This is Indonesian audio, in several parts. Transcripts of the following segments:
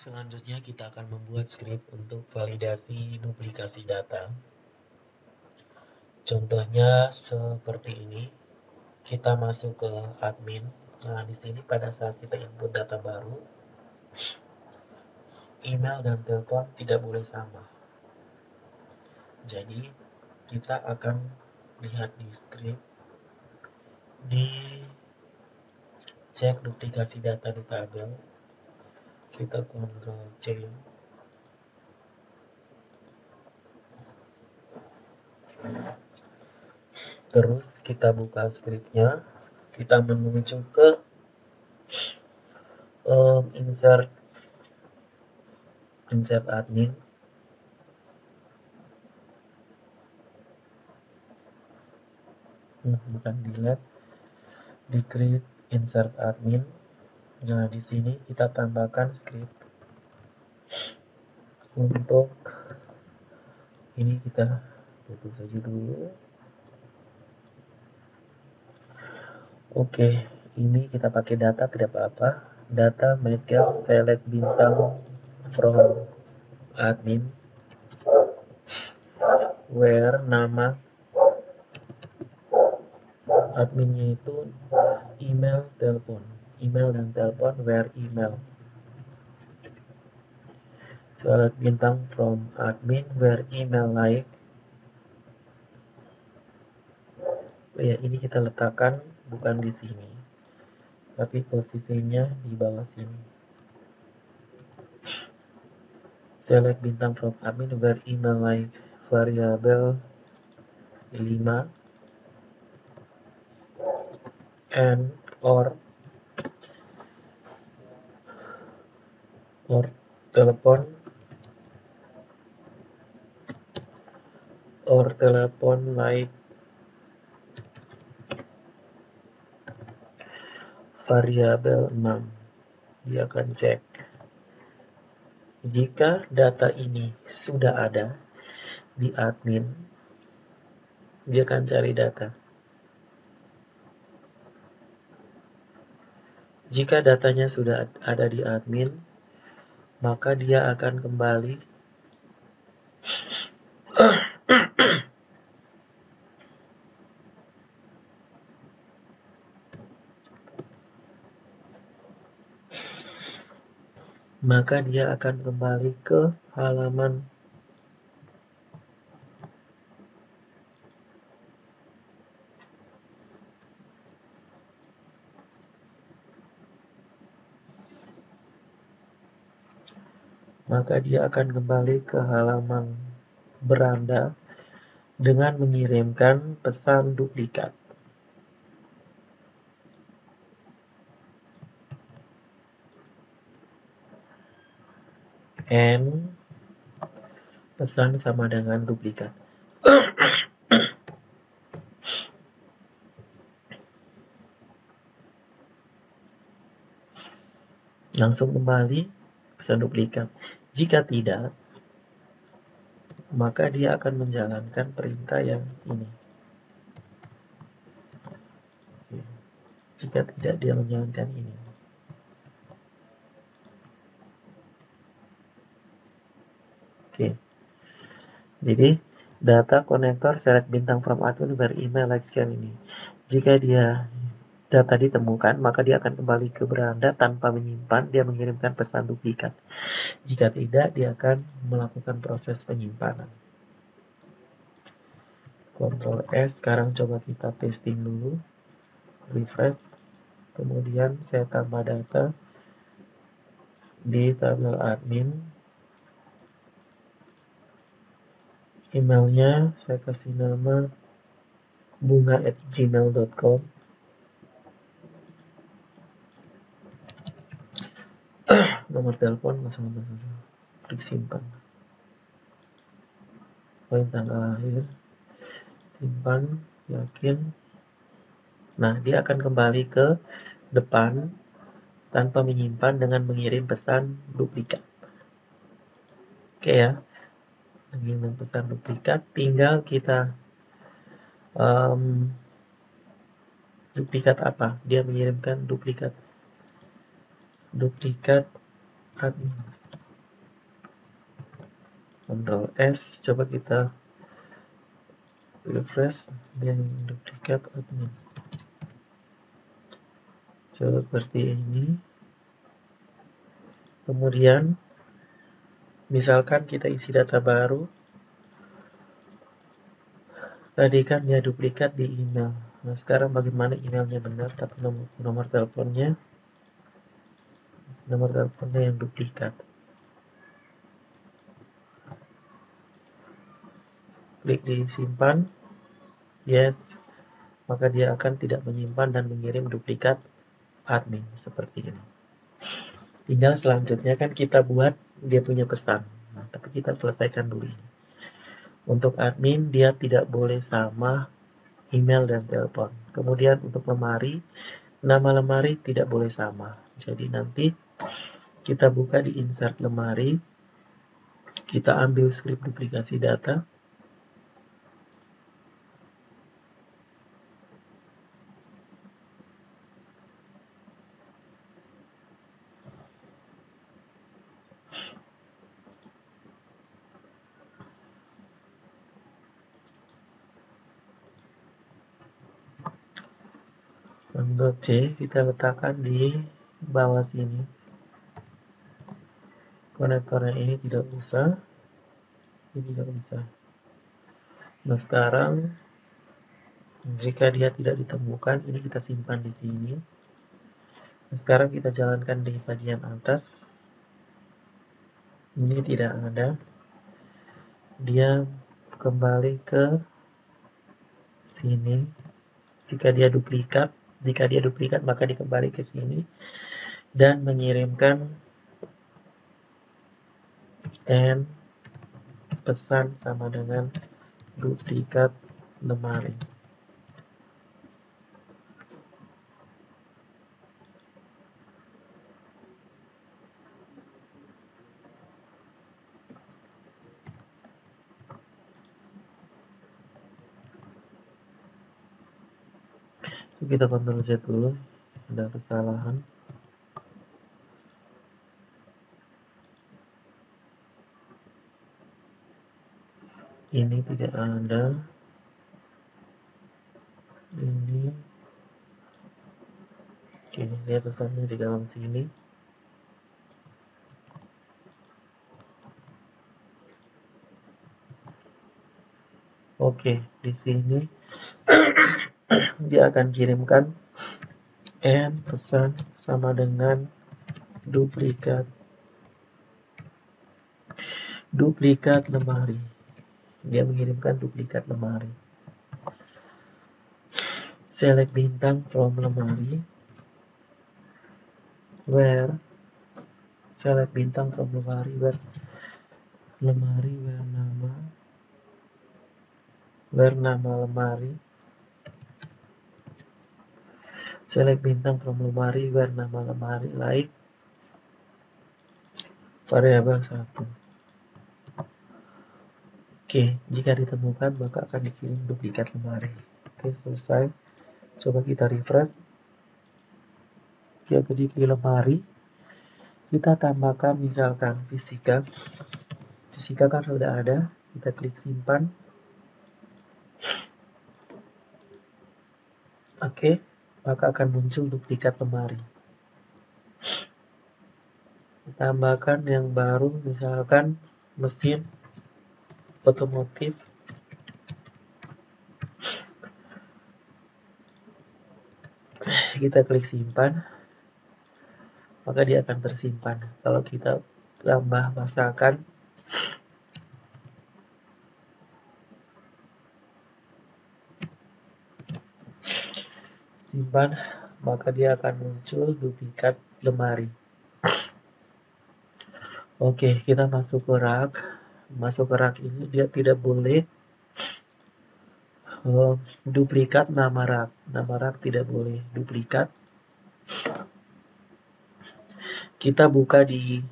Selanjutnya kita akan membuat script untuk validasi duplikasi data. Contohnya seperti ini. Kita masuk ke admin. Nah, di sini pada saat kita input data baru, email dan telepon tidak boleh sama. Jadi, kita akan lihat di script, di cek duplikasi data di tabel. Kita Ctrl C. Terus kita buka scriptnya. Kita menuju ke insert admin. Bukan delete, di create insert admin. Nah, di sini kita tambahkan script untuk ini, kita tutup saja dulu. Oke, ini kita pakai data tidak apa-apa. Data MySQL select bintang from admin, where nama adminnya itu email, telepon, email dan telepon, where email. Select bintang from admin, where email like. Ya, ini kita letakkan bukan di sini, tapi posisinya di bawah sini. Select bintang from admin, where email like, variabel 5, and or telepon like variabel 6. Dia akan cek jika data ini sudah ada di admin. Dia akan cari data. Jika datanya sudah ada di admin, maka dia akan kembali ke halaman beranda dengan mengirimkan pesan duplikat. And pesan sama dengan duplikat. Langsung kembali pesan duplikat. Jika tidak, maka dia akan menjalankan perintah yang ini. Jika tidak, dia menjalankan ini. Oke. Jadi data konektor select bintang from admin where email like scan ini. Jika data ditemukan, maka dia akan kembali ke beranda tanpa menyimpan. Dia mengirimkan pesan duplikat. Jika tidak, dia akan melakukan proses penyimpanan. Ctrl S. Sekarang coba kita testing dulu. Refresh. Kemudian saya tambah data di tabel admin. Emailnya saya kasih nama bunga@gmail.com. Nomor telepon klik simpan. Poin tanggal lahir, simpan, yakin. Nah, dia akan kembali ke depan tanpa menyimpan dengan mengirim pesan duplikat. Oke ya, mengirim pesan duplikat, tinggal kita duplikat apa? Dia mengirimkan duplikat admin. Ctrl S, coba kita refresh dan duplikat admin seperti ini. Kemudian misalkan kita isi data baru, tadi kan dia duplikat di email. Nah sekarang bagaimana emailnya benar tapi nomor teleponnya yang duplikat. Klik di simpan, yes, maka dia akan tidak menyimpan dan mengirim duplikat admin seperti ini. Tinggal selanjutnya kan kita buat dia punya pesan. Nah, tapi kita selesaikan dulu ini. Untuk admin dia tidak boleh sama email dan telepon. Kemudian untuk lemari, nama lemari tidak boleh sama. Jadi nanti kita buka di insert lemari, kita ambil script duplikasi data. Ctrl C kita letakkan di bawah sini. Konektornya ini tidak usah. Ini tidak usah. Nah sekarang jika dia tidak ditemukan, ini kita simpan di sini. Nah, sekarang kita jalankan di bagian atas. Ini tidak ada. Dia kembali ke sini. Jika dia duplikat maka dikembali ke sini dan mengirimkan and pesan sama dengan duplikat lemari. Kita Ctrl Z dulu, ada kesalahan. Ini tidak ada. Ini oke, lihat pesannya di dalam sini. Oke, di sini dia akan kirimkan and pesan sama dengan duplikat lemari. Dia mengirimkan duplikat lemari. Select bintang from lemari. Where select bintang from lemari where nama lemari. Select bintang from lemari where nama lemari like variabel 1. Oke, jika ditemukan maka akan dikirim duplikat lemari. Oke, selesai. Coba kita refresh. Kita klik di lemari. Kita tambahkan misalkan fisika. Fisika kan sudah ada. Kita klik simpan. Oke, maka akan muncul duplikat lemari. Tambahkan yang baru misalkan mesin otomotif. Kita klik simpan, maka dia akan tersimpan. Kalau kita tambah masakan, simpan, maka dia akan muncul duplikat lemari. Oke, kita masuk ke rak. Masuk ke rak ini dia tidak boleh duplikat nama rak. Nama rak tidak boleh duplikat. Kita buka di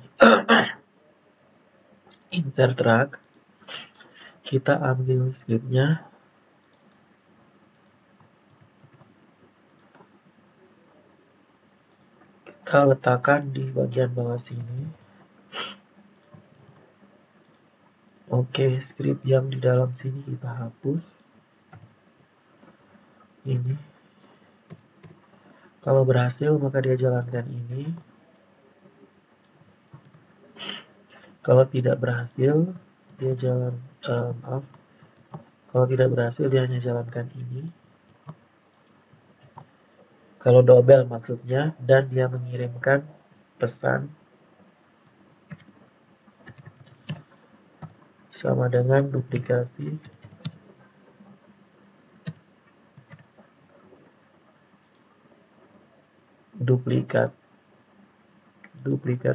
insert rak. Kita ambil scriptnya. Kita letakkan di bagian bawah sini. Oke, script yang di dalam sini kita hapus. Ini. Kalau berhasil maka dia jalankan ini. Kalau tidak berhasil dia maaf. Kalau tidak berhasil dia hanya jalankan ini. Kalau double maksudnya, dan dia mengirimkan pesan sama dengan duplikasi duplikat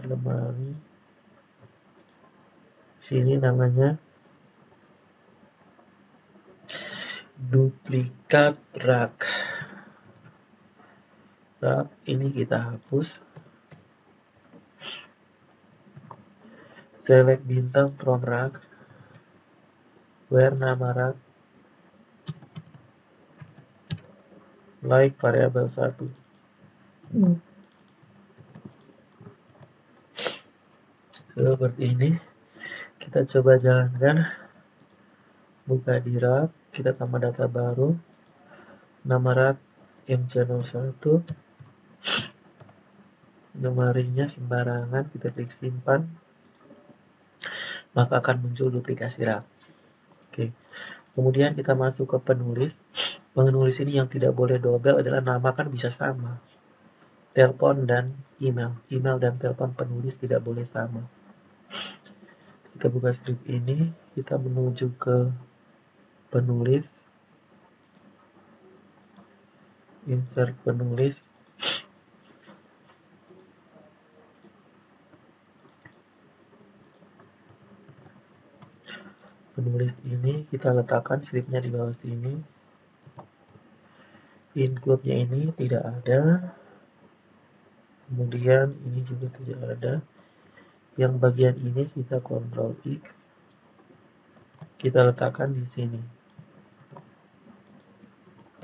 lemari. Sini namanya duplikat rak. Rak ini kita hapus. Select bintang from rak, where nama rak like variabel 1. Seperti ini. Kita coba jalankan. Buka di rak, kita tambah data baru. Nama rak MC01. Lemarinya sembarangan, kita klik simpan. Maka akan muncul duplikasi rak. Oke. Kemudian kita masuk ke penulis. Penulis ini yang tidak boleh double adalah nama kan bisa sama. Telepon dan email. Email dan telepon penulis tidak boleh sama. Kita buka strip ini, kita menuju ke penulis. Insert penulis. Penulis ini kita letakkan stripnya di bawah sini. Include-nya ini tidak ada. Kemudian ini juga tidak ada. Yang bagian ini kita Ctrl X. Kita letakkan di sini.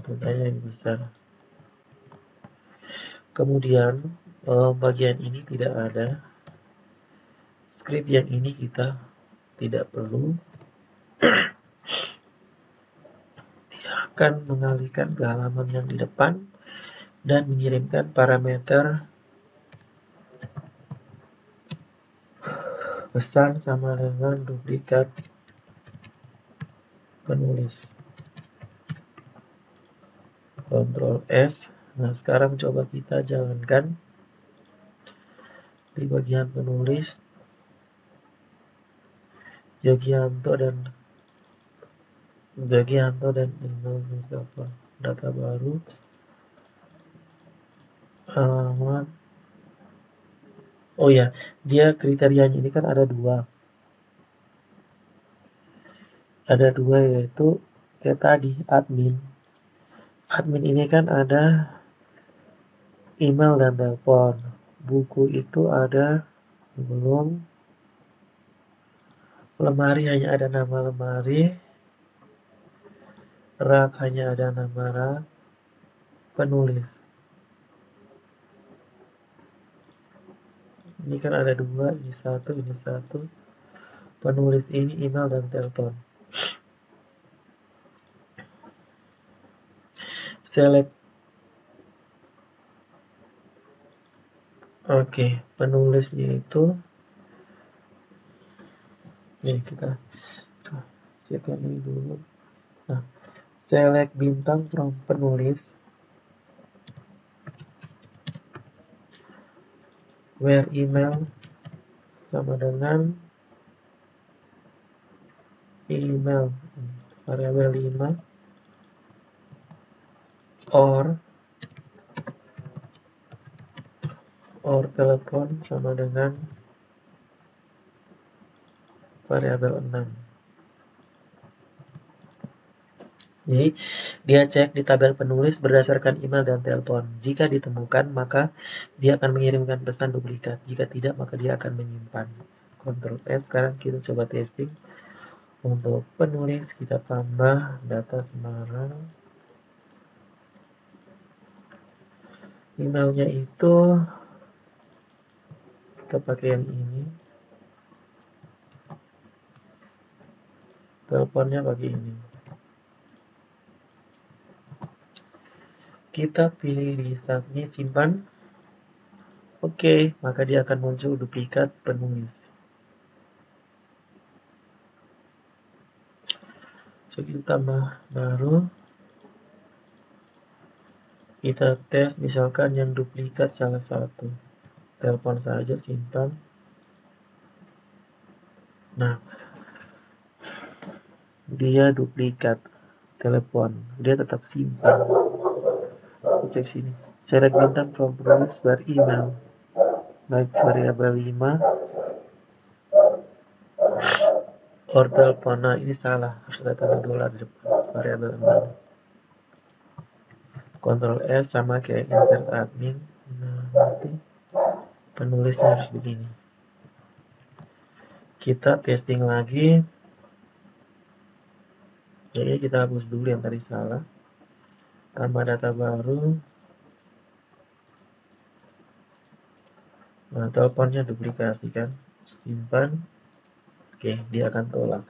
Tandanya yang besar. Kemudian bagian ini tidak ada. Script yang ini kita tidak perlu. Dia akan mengalihkan ke halaman yang di depan dan mengirimkan parameter pesan sama dengan duplikat penulis. Ctrl S. Nah, sekarang coba kita jalankan di bagian penulis. Yogianto dan email data baru, alamat. Oh ya, dia kriterianya ini kan ada dua yaitu kayak tadi admin ini kan ada email dan telepon. Buku itu ada belum. Lemari hanya ada nama lemari. Rak hanya ada nama rak. Penulis ini kan ada dua, ini satu. Penulis ini email dan telepon. Select. Oke, penulisnya itu ini kita siapkan ini dulu. Nah, select bintang from penulis, where email sama dengan email variabel 5 or telepon sama dengan variabel 6. Jadi dia cek di tabel penulis berdasarkan email dan telepon. Jika ditemukan maka dia akan mengirimkan pesan duplikat. Jika tidak maka dia akan menyimpan. Ctrl S. Sekarang kita coba testing. Untuk penulis kita tambah data Semarang. Emailnya itu kita pakai yang ini. Teleponnya pakai ini. Kita pilih di saatnya simpan. Oke, maka dia akan muncul duplikat penulis. Jadi kita tambah baru. Kita tes misalkan yang duplikat salah satu. Telepon saja, simpan. Nah, dia duplikat telepon. Dia tetap simpan. Cek sini. Select bintang from penulis bar email. Baik variabel 5 or telepon. Nah, ini salah. Harus ada tanda dolar di depan. Variabel 6. Ctrl S sama kayak insert admin. Nah, nanti penulisnya harus begini. Kita testing lagi. Jadi kita hapus dulu yang tadi salah. Tambah data baru. Nah, teleponnya duplikasi kan. Simpan. Oke, dia akan tolak.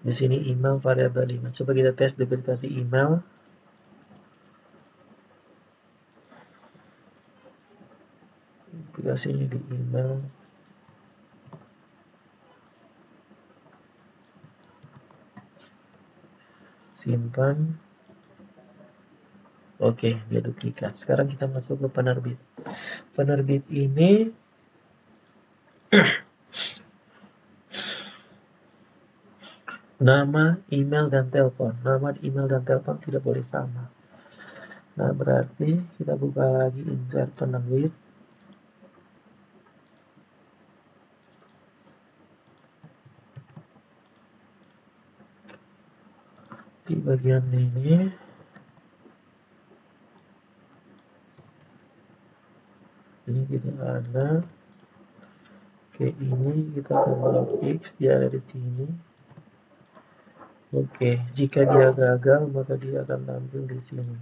Di sini email variabel 5. Coba kita tes duplikasi email. Duplikasinya di email. Simpan. Oke, dia duplikat. Sekarang kita masuk ke penerbit. Penerbit ini nama, email, dan telepon. Nama, email, dan telepon tidak boleh sama. Nah, berarti kita buka lagi insert penerbit. Di bagian ini tidak ada. Oke, ini kita tambah X, dia ada di sini. Oke, jika dia gagal maka dia akan tampil di sini.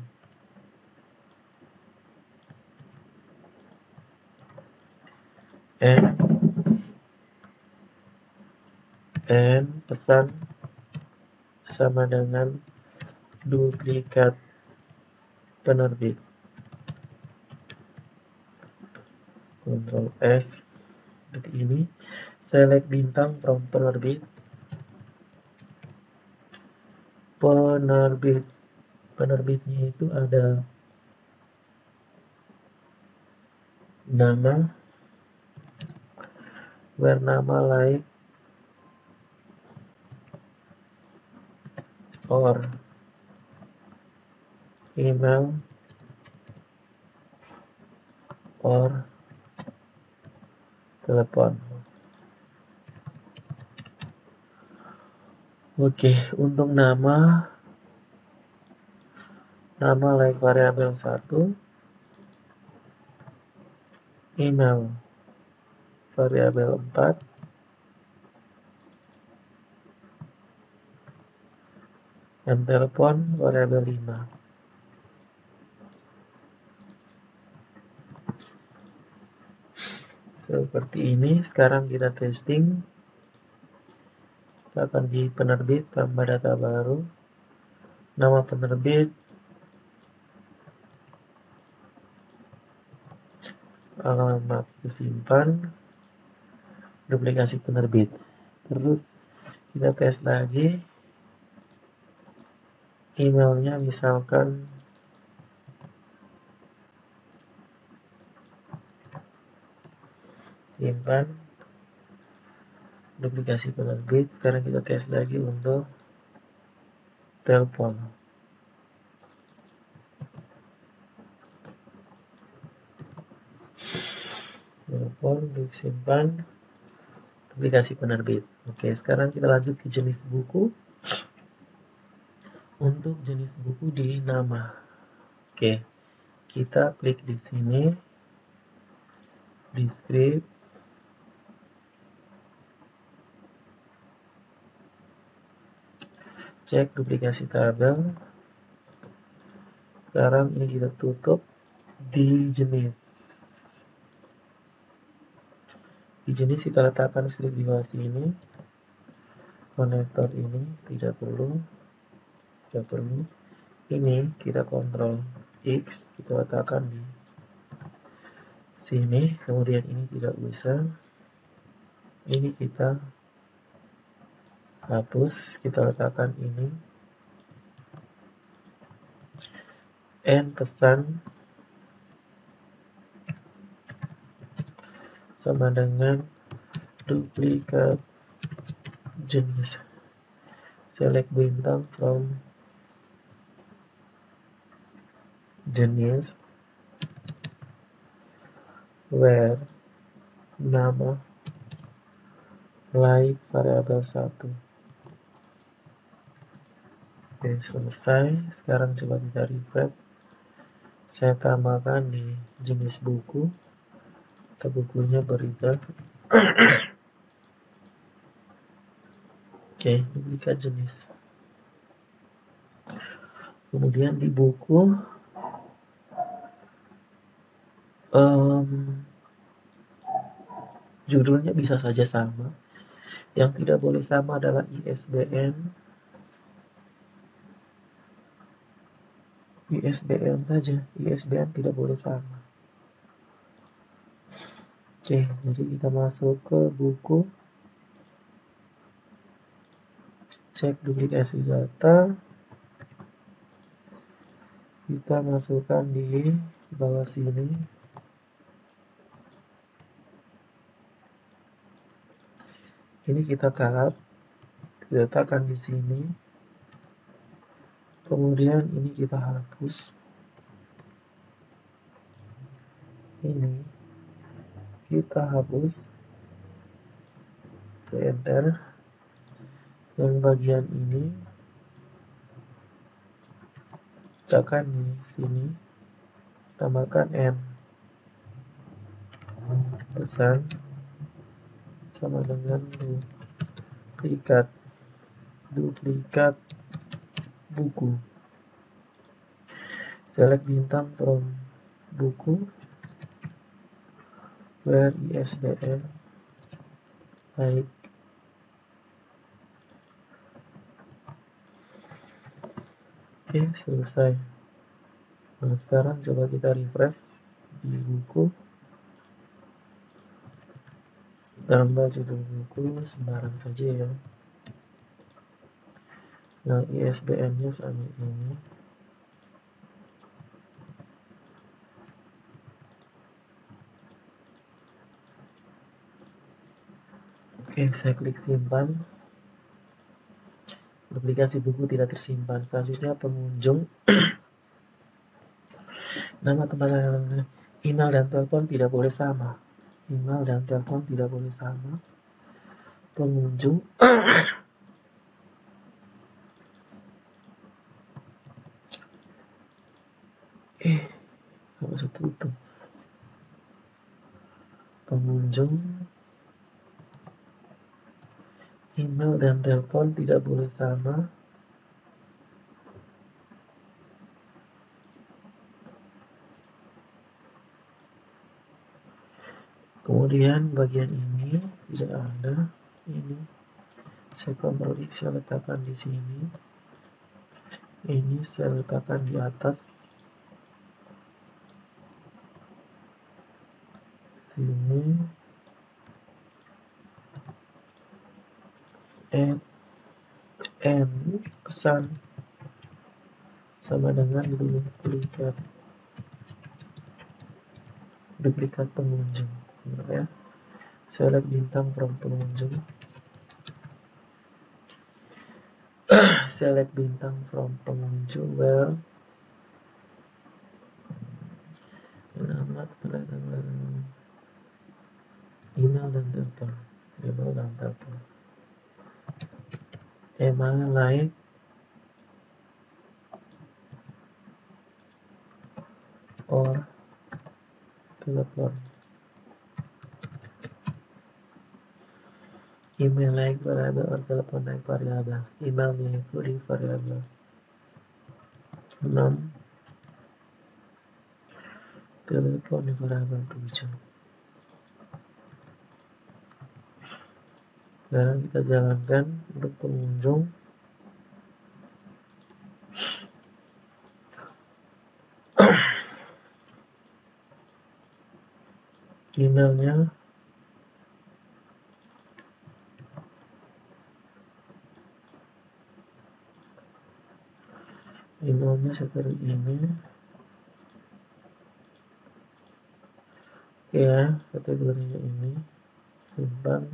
And pesan sama dengan duplikat penerbit. Ctrl S. Seperti ini. Select bintang from penerbit. Penerbitnya itu ada nama, bernama like or email or telepon. Oke, untuk nama like variabel 1, email variabel 4, dan telepon variabel 5. Seperti ini. Sekarang kita testing. Kita akan di penerbit, tambah data baru, nama penerbit, alamat disimpan, duplikasi penerbit. Terus kita tes lagi. Emailnya misalkan simpan, duplikasi penerbit. Sekarang kita tes lagi untuk telepon. Telepon disimpan, duplikasi penerbit. Oke, sekarang kita lanjut ke jenis buku. Untuk jenis buku di nama. Oke, kita klik di sini, di script, cek duplikasi tabel. Sekarang ini kita tutup di jenis. Di sini kita letakkan strip di bawah sini. Konektor ini tidak perlu. Ini kita kontrol X, kita letakkan di sini. Kemudian ini tidak usah. Ini kita hapus, kita letakkan ini. And pesan sama dengan duplikat jenis. Select bintang from jenis where nama like variabel 1. Oke, selesai. Sekarang coba kita refresh. Saya tambahkan di jenis buku atau bukunya berita. Oke, duplikat jenis. Kemudian di buku judulnya bisa saja sama. Yang tidak boleh sama adalah ISBN. ISBN saja, ISBN tidak boleh sama. Oke, jadi kita masuk ke buku, cek duplikasi data, kita masukkan di bawah sini. Ini kita cut, letakkan di sini. Kemudian ini kita hapus. Ini kita hapus. Enter. Yang bagian ini letakkan di sini. Tambahkan N. Pesan sama dengan duplikat buku. Select bintang from buku where ISBN like. Oke, selesai. Nah, sekarang coba kita refresh di buku, tambah judul buku sembarang saja ya. Nah, ISBN nya sama ini. Oke, saya klik simpan. Duplikasi buku tidak tersimpan. Selanjutnya pengunjung. Nama teman, email dan telepon tidak boleh sama. Email dan telepon tidak boleh sama. Pengunjung. Nggak usah tutup. Pengunjung. Email dan telepon tidak boleh sama. Kemudian bagian ini tidak ada. Ini saya kontrol X, saya letakkan di sini. Ini saya letakkan di atas sini. And pesan sama dengan duplikat pengunjung. Yes. Select bintang from pengunjung. Select bintang from pengunjung where alamat, email dan telepon. Email like or telepon. Email like variable or telepon like variable. Email including variable 6. Telepon variable 7. Sekarang kita jalankan untuk pengunjung. Emailnya seperti ini. Oke ya, kategorinya ini. Simpan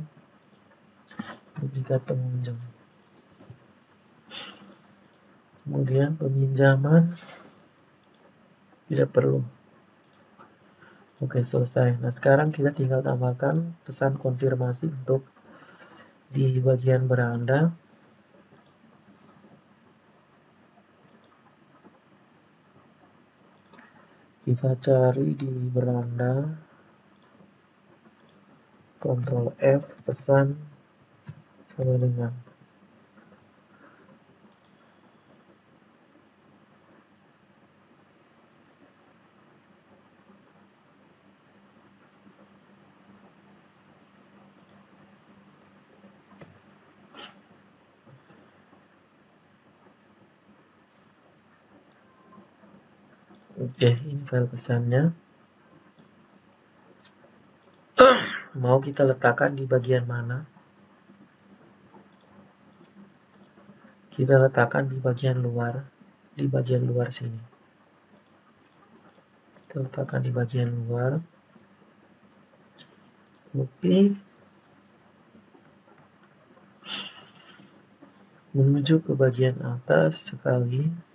duplikat pengunjung. Kemudian peminjaman tidak perlu. Oke, selesai. Nah, sekarang kita tinggal tambahkan pesan konfirmasi untuk di bagian beranda. Kita cari di beranda, Ctrl F, pesan sama dengan. Oke, ini file pesannya. Mau kita letakkan di bagian mana? Kita letakkan di bagian luar sini. Kita letakkan di bagian luar. Oke. Menuju ke bagian atas sekali.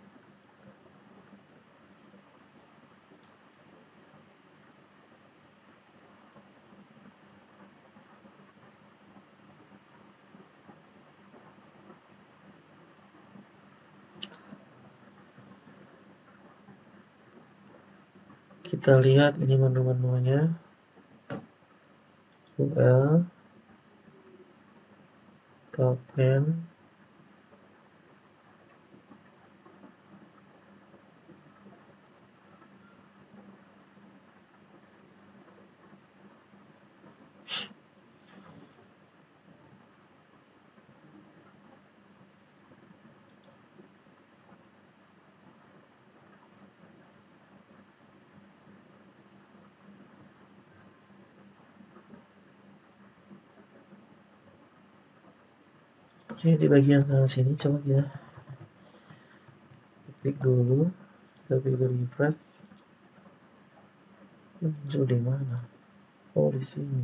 Kita lihat ini menu-menunya. UL, top 10. Oke, di bagian sana sini coba kita klik dulu, kita pilih refresh. Muncul di mana? Oh, di sini.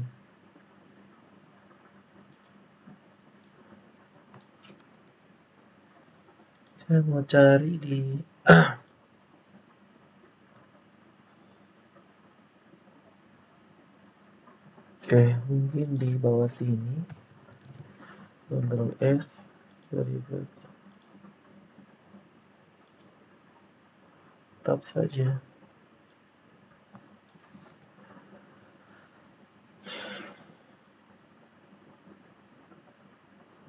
Saya mau cari di Oke, mungkin di bawah sini. Ctrl S, refresh. Tap saja.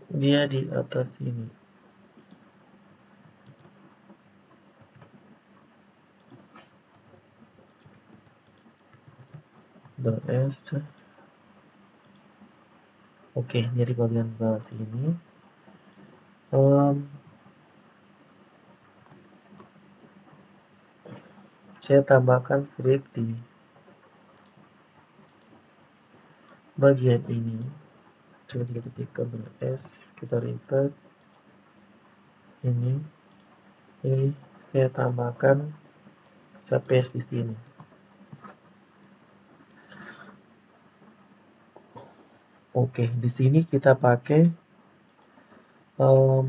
Dia di atas sini. Ctrl S. Oke, jadi bagian bawah sini. Saya tambahkan sedikit di bagian ini. Coba kita ketik Ctrl S, kita refresh. Ini saya tambahkan space di sini. Oke, di sini kita pakai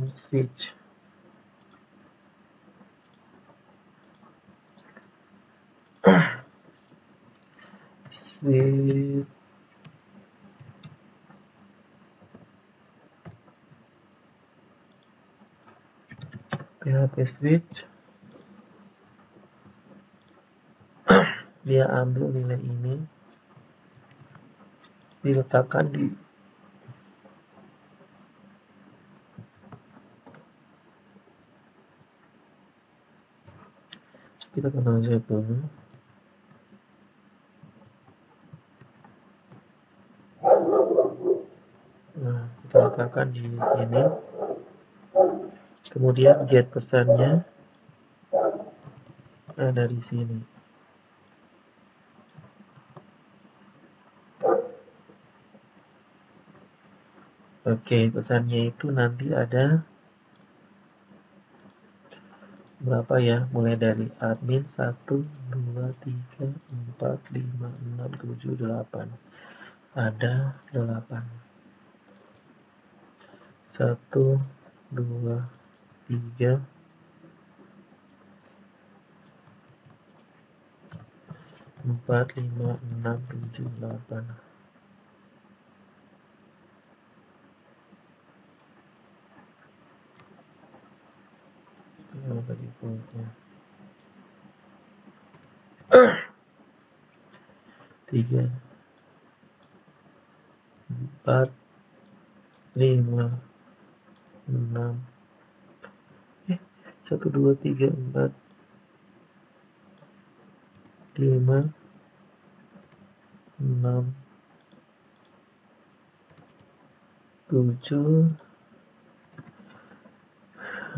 switch. Switch PHP switch. Dia ambil nilai ini, diletakkan di kita Ctrl Z dulu. Nah, kita letakkan di sini. Kemudian get pesannya ada di sini. Oke, pesannya itu nanti ada berapa ya? Mulai dari admin 1, 2, 3, 4, 5, 6, 7, 8. Ada 8. 1, 2, 3, 4, 5, 6, 7, 8. Apa di defaultnya? 3, 4, 5, 6. 1, 2, 3, 4, 5, 6, 7,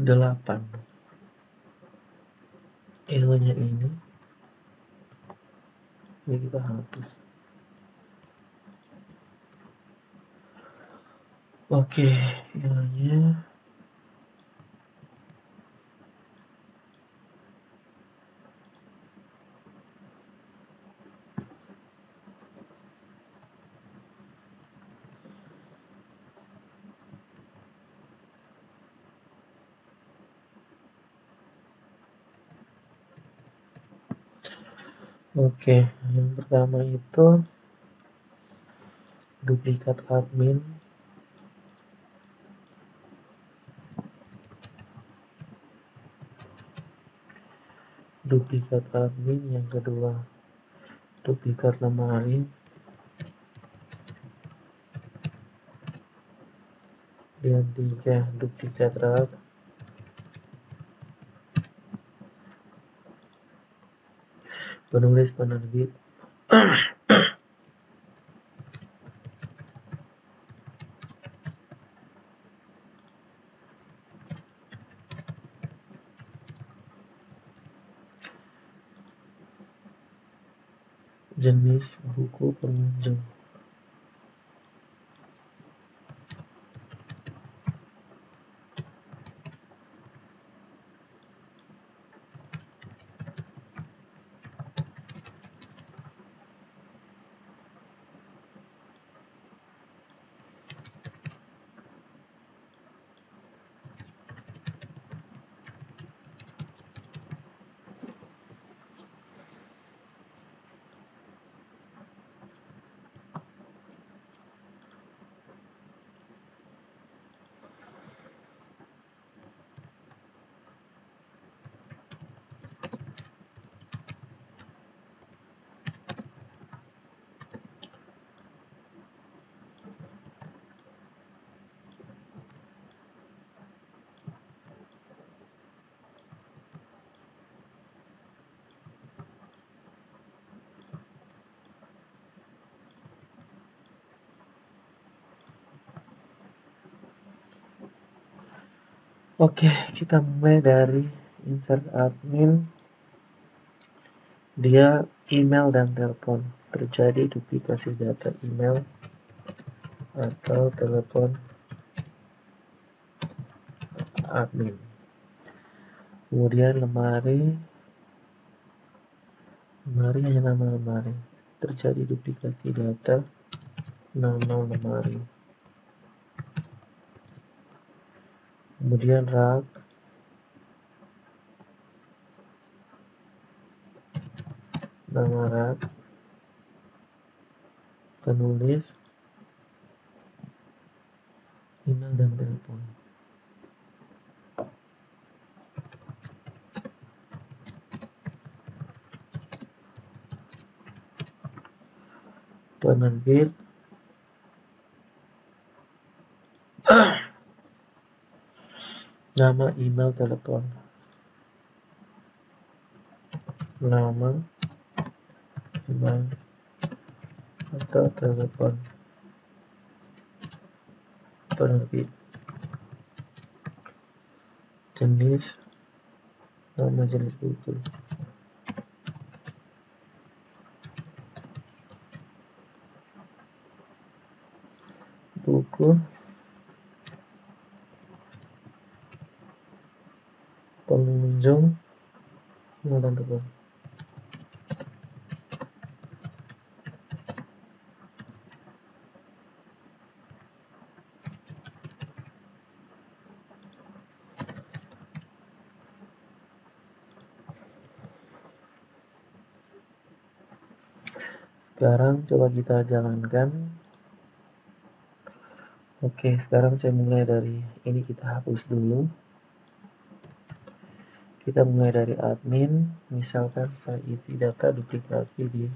8. Elo-nya ini kita hapus. Oke, elo-nya oke, yang pertama itu duplikat admin. Duplikat admin, yang kedua duplikat lemari, yang tiga duplikat rak, penulis penerbit, jenis buku pengunjung. Oke, kita mulai dari insert admin. Dia email dan telepon. Terjadi duplikasi data email atau telepon admin. Kemudian lemari hanya nama lemari. Terjadi duplikasi data nama lemari. Kemudian rak, nama rak, penulis, email dan telepon. Penerbit, nama, email, telepon. Nama, email, atau telepon. penerbit, jenis, nama jenis buku, buku, pengunjung, muatan tebal. Sekarang coba kita jalankan. Oke, sekarang saya mulai dari ini, kita hapus dulu. Kita mulai dari admin, misalkan saya isi data duplikasi di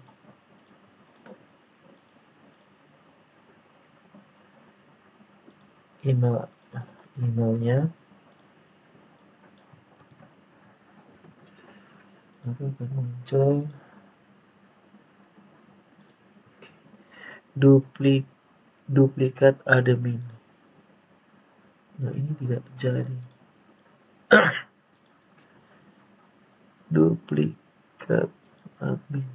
emailnya, maka akan muncul duplikat admin. Nah, ini tidak terjadi. Duplikat admin.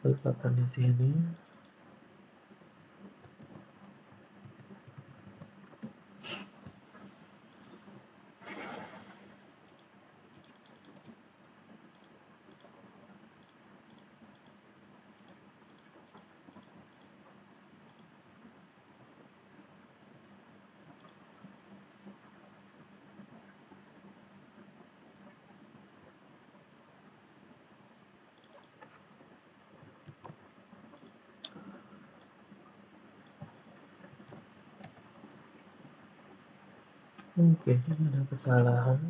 Letakkan di sini. Oke, ini ada kesalahan.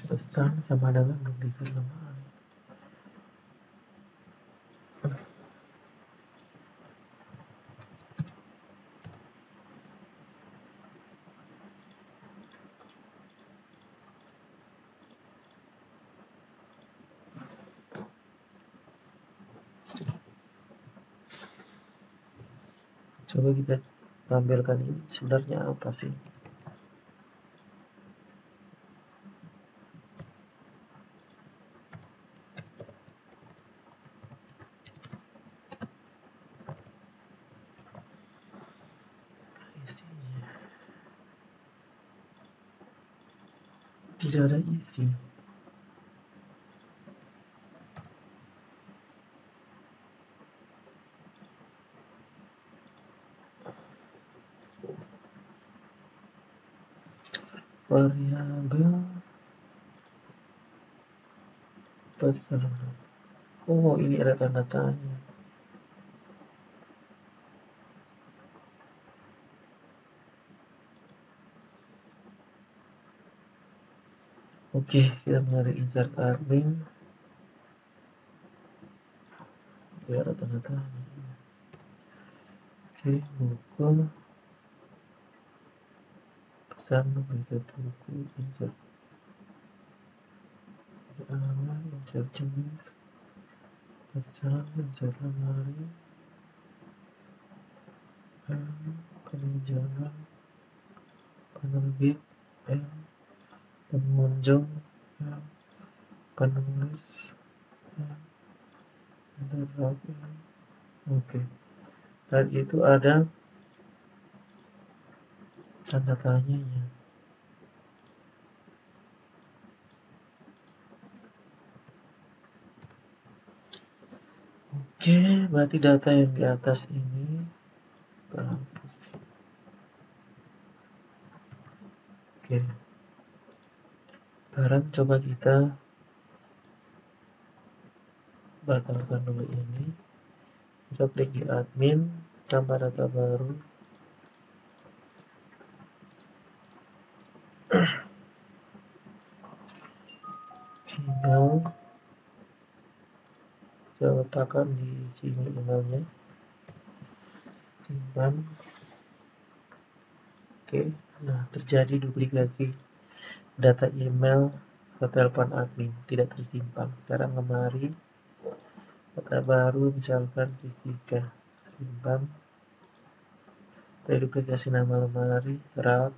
Pesan sama dengan duplikat lemari. Coba kita tampilkan ini sebenarnya apa sih? Isinya tidak ada isi. Variabel pesan. Oh, ini ada tanda tanya. Oke, kita mulai insert admin. Ya, ada tanda tanya. Oke, buku, pesan, duplikat buku, insert alamat, insert jenis, pesan, insert lemari, peninjauan, penerbit, pengunjung, penulis, interrupt. Oke, tadi itu ada tanda tanyanya. Oke, berarti data yang di atas ini kita hapus. Oke, sekarang coba kita batalkan dulu ini, kita klik di admin, tambah data baru, email, saya letakkan di sini emailnya, simpan. Oke, nah terjadi duplikasi data email ke telepon admin, tidak tersimpan. Sekarang kemari, data baru misalkan fisika, simpan. Duplikasi nama lemari, rak,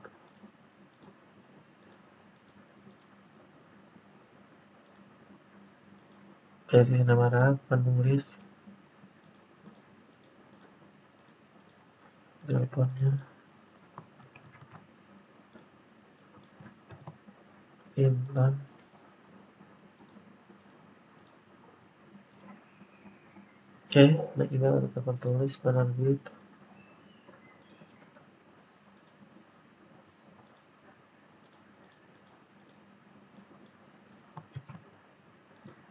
dari nama rak, penulis, teleponnya, simpan. Oke, nah email atau telepon tulis, penerbit,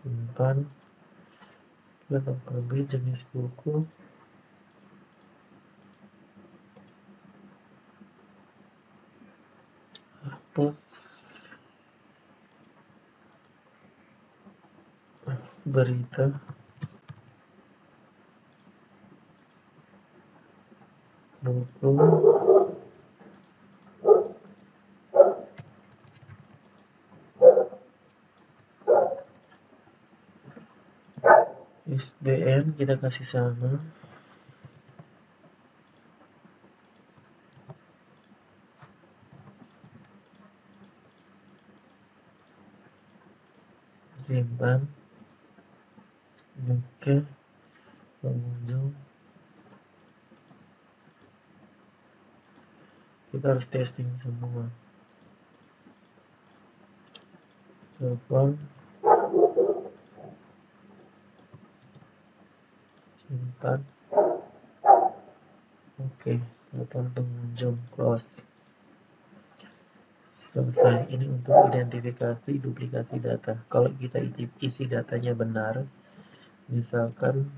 simpan. Atau penerbit, jenis buku, hapus, berita, buku, ISBN kita kasih sama, simpan. Oke, pengunjung, kita harus testing semua. Telepon, simpan. Oke, telepon pengunjung, close. Selesai. Ini untuk identifikasi duplikasi data. Kalau kita isi datanya benar, misalkan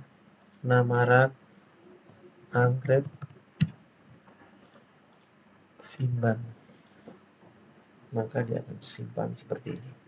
nama rak, anggrek, simpan, maka dia akan tersimpan seperti ini.